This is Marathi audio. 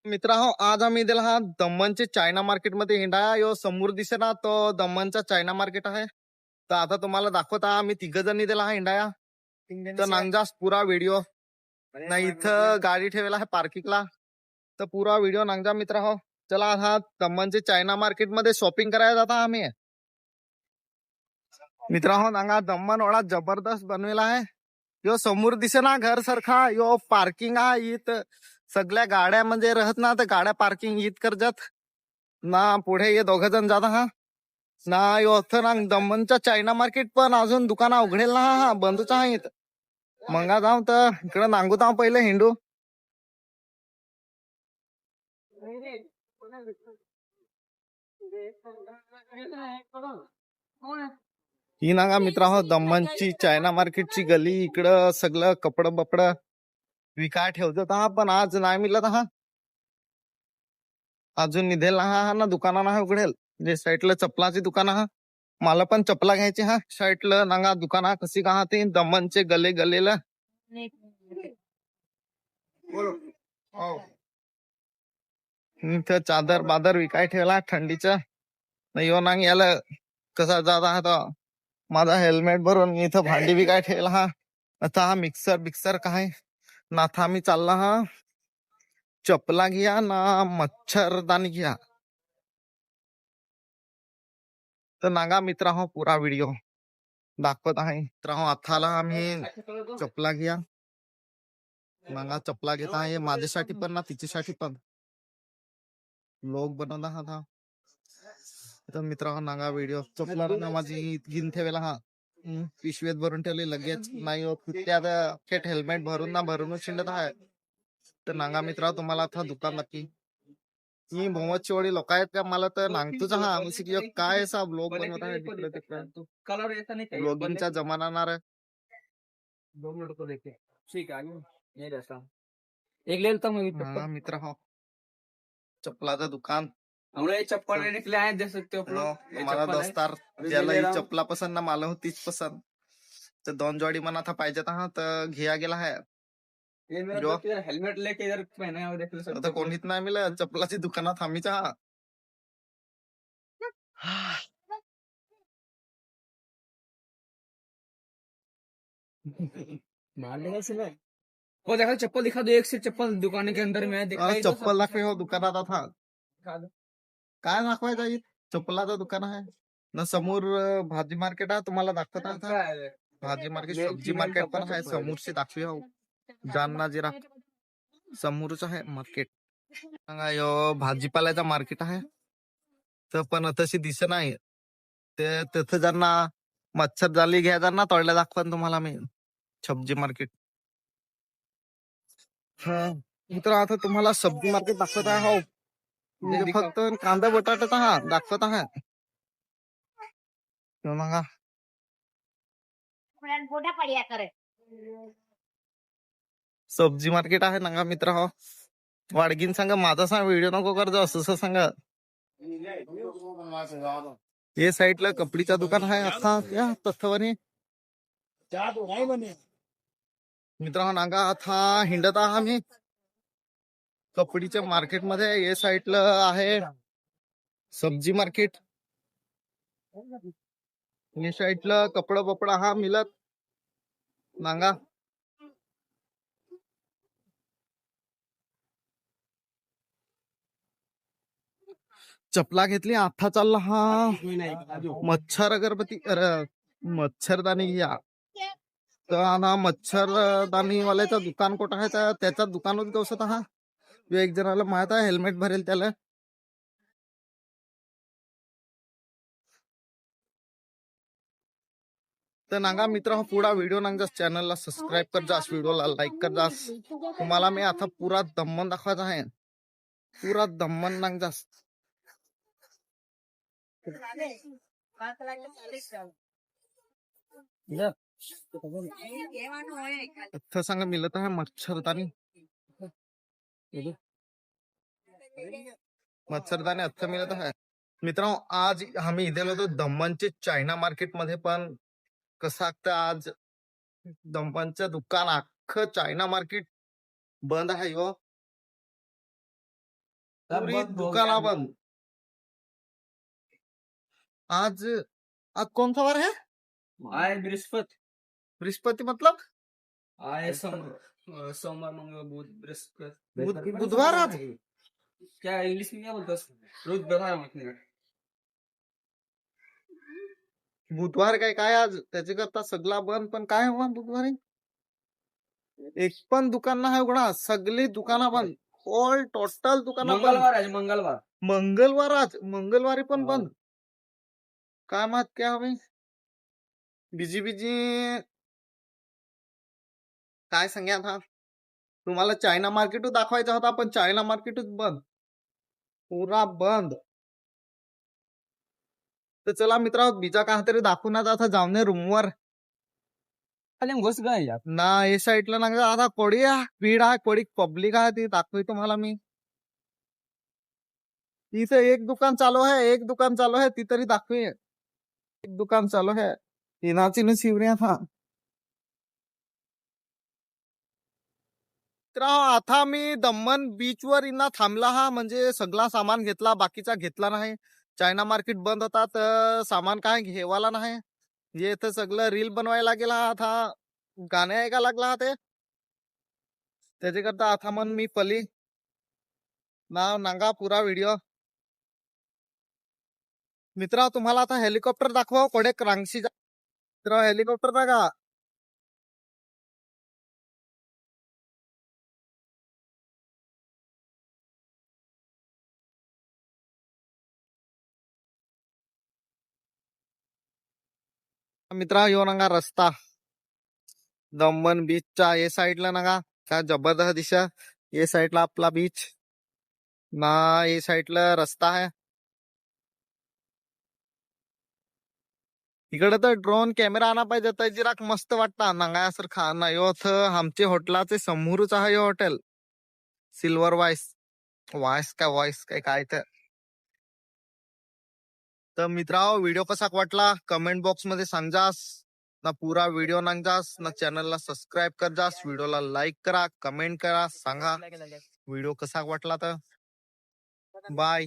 मित्रांनो, आज आम्ही दिला हा दमनचे चायना मार्केट मध्ये हिंडा यो समोर दिसे ना तो दमनचा चायना मार्केट आहे. तर आता तुम्हाला दाखवता आम्ही तिघ जणी दिला हा हिंडाया. तर नांगजास पुरा व्हिडिओ नाही इथं गाडी ठेवला आहे पार्किंगला. तर पुरा व्हिडिओ नांगजा मित्र हो. चला हा दमनचे चायना मार्केट मध्ये शॉपिंग करायला जाता आम्ही. मित्रांनो नांगा दमन एवढा जबरदस्त बनवेला आहे. यो समोर दिसे ना घर सारखा यो पार्किंग आहे. इथं सगळ्या गाड्या म्हणजे राहत ना तर गाड्या पार्किंग ईद करतात ना. पुढे ये दोघ जण जाता हा ना. यो अथं ना दमनचा चायना मार्केट पण अजून दुकाना उघडेल ना. हा बंदच आहेत. मंगा जाऊ तर इकडे नांगू जाऊ पहिले हिंडू. ही नांगा मित्रांनो दमनची चायना मार्केटची गली. इकडं सगळं कपडं बपडं विकाय ठेवतात हा. पण आज नाही मिळत हा. अजून निधेल ना हा ना दुकाना ना उघडेल. जे साईडला चपलाची दुकान हा. मला पण चपला घ्यायची हा. साईडला नांगा दुकाना कशी का ते दमनचे गले गलेला. इथं चादर बादर विकाय ठेवला थंडीचा. यो नांग याला कसा जाता हा तो माझा हेल्मेट भरून इथं भांडी विकाय ठेवला हा. आता हा मिक्सर बिक्सर काय ना था मी चालला हा. चपला घ्या ना मच्छरदानी घ्या. तर नांगा मित्र हो पुरा व्हिडिओ दाखवत आहे. मित्र हो आथाला आम्ही चपला घ्या नांगा चपला घेत आहे. माझ्यासाठी पण ना तिच्यासाठी पण लोक बनवला हा था. तर मित्र नांगा व्हिडिओ चपला ना माझी घेऊन ठेवला हा. पिशवेत भरून ठेवले लगेच नाही होत. त्यात थेट हेल्मेट भरून ना भरूनच शिंडत आहे. तर नांगा मित्र तुम्हाला आता दुकान नक्की ही भोवतची वडी लोक आहेत का मला तर नांगतोच हा. आम्ही काय असा ब्लॉग बनवत आहे तिकडे तिकडे ब्लॉगिंगचा जमाना ना रे. 2 मिनट को देखे ठीक है नहीं रहता एक ले लेता हूँ हा मित्र हो चप्पलाचं दुकान. हमने चप्पल लेने के लिए आए देख सकते हो आप लोग मला दोस्तार ज्याला ही चपला पसंत ना मला तीच पसंत. तर 2 जोडी मना था पाहिजे हा तर घ्या गेला है. ये मेरा दोस्त इधर हेलमेट लेके इधर पहना है देख सकते आता कोणीच नाही मिळत चपलाची दुकानात आम्हीच हा. मार लेगा इसे वो देखा चप्पल दिखा दो एक से चप्पल दुकान के अंदर में दिखाई तो चप्पल दाखवे हो दुकानात आता काय दाखवायचं आहे. चप्पलाचं दुकान आहे ना समोर भाजी मार्केट आहे. तुम्हाला दाखवता भाजी मार्केट सब्जी मार्केट पण आहे समोरची दाखवी हो. जालना जिरा समोरच आहे मार्केट. यो भाजीपाल्याचा मार्केट आहे. तर पण तशी दिसत नाही ते तिथं ज्यांना मच्छर जाली घ्या त्यांना तोडल्या दाखवा तुम्हाला मी सब्जी मार्केट. हा मित्र आता तुम्हाला सब्जी मार्केट दाखवत आहे हो. म्हणजे फक्त कांदा बटाटा हा दाखवत आहे. मग सब्जी मार्केट आहे ना मित्र हो. वाडगीन सांगा माझा सांग व्हिडिओ नको कर जा असं सांगा. हे साईडला कपडीचा दुकान आहे आता या तथवणी मित्रांनो नांगा आता हिंडत आम्ही कपडीच्या मार्केट मध्ये. हे साईडला आहे सब्जी मार्केट. हे साईडला कपडा बपडा हा मिळत नांगा. चपला घेतली आता चालला हा मच्छर अगरबत्ती मच्छरदानी घ्या. तर ना मच्छरदानी वाल्याचं दुकान कुठं आहे तर त्याच्या दुकानात कसं हा. एक जणाला माहित आहे हेल्मेट भरेल त्याला. तर नांगा मित्र हा पुरा व्हिडिओ नांगा चॅनलला सबस्क्राईब कर जास व्हिडिओला लाईक कर जास. तुम्हाला मी आता पुरा दमन दाखवायचा आहे. पुरा दमन नांगजास सांगा मिळत आहे मच्छरदानी. मच्छरदानी अच्छा मिळत आहे. मित्रांनो आज आम्ही इथे होतो दमनचे चायना मार्केट मध्ये. पण कसं असतं आज दमनचं दुकान अख्खं चायना मार्केट बंद आहे हो. पुरी दुकाना बंद. आज आज कौन सा वार है? आज बृहस्पति. बृहस्पति मतलब आज सोमवार मंगल बुध बृहस्पति. बुधवार आज. क्या इंग्लिश में क्या बोलते हैं? रोज बता रहा बुधवार काय आज त्याच्याकरता सगळा बंद. पण काय हो बुधवारी एक पण दुकान नाही उघडा. सगळी दुकाना बंद. ऑल टोटल दुकाना बंद. मंगलवार आज मंगलवार. मंगळवार आज. मंगळवारी पण बंद. काय माहित क्या हवे बिजी बिजी. काय सांगा आता तुम्हाला चायना मार्केट दाखवायचा होता पण चायना मार्केटच बंद. पुरा बंद. तर चला मित्रा बीजा काहीतरी दाखवून आता जाऊन रूमवर खाली घुस गए यार. ना. हे साईडला ना आता कोडी भीड आहे. कोडी पब्लिक आहे ती दाखवतो तुम्हाला मी. इथे एक दुकान चालू आहे. एक दुकान चालू आहे ती तरी दाखवे. एक दुकान चालू आहे इनाची न शिवऱ्या था. तर आता मी दमण बीच वर इना थांबला हा. म्हणजे सगळा सामान घेतला. बाकीचा घेतला नाही. चायना मार्केट बंद होता तर सामान काय घेवाला नाही. हे तर सगळं रील बनवायला गेला आता. गाणे ऐका लागला ते त्याच्याकरता आता मन मी पली नाव नांगा पुरा व्हिडिओ. मित्रा तुम्हाला आता हेलिकॉप्टर दाखवा. कोडे क्रांगशी मित्र हेलिकॉप्टर बघा. मित्रा यो नंगा रस्ता दमण बीचचा. ये साईडला नका काय जबरदस्त दिशा. ये साईडला आपला बीच ना. ये साईडला रस्ता आहे. इकडे तर ड्रोन कॅमेरा आणा पाहिजे तर जिराक मस्त वाटता. नांगायासारखा ना. यो आमचे हॉटेलाचे समोरच आहे यो हॉटेल सिल्वर वॉइस. वॉइस काय काय तर मित्रांनो व्हिडिओ कसा वाटला कमेंट बॉक्स मध्ये सांगास. ना पुरा व्हिडिओ नांगजास ना. चॅनलला सबस्क्राईब कर जास. व्हिडिओला लाईक करा कमेंट करा सांगा व्हिडिओ कसा वाटला तर. बाय.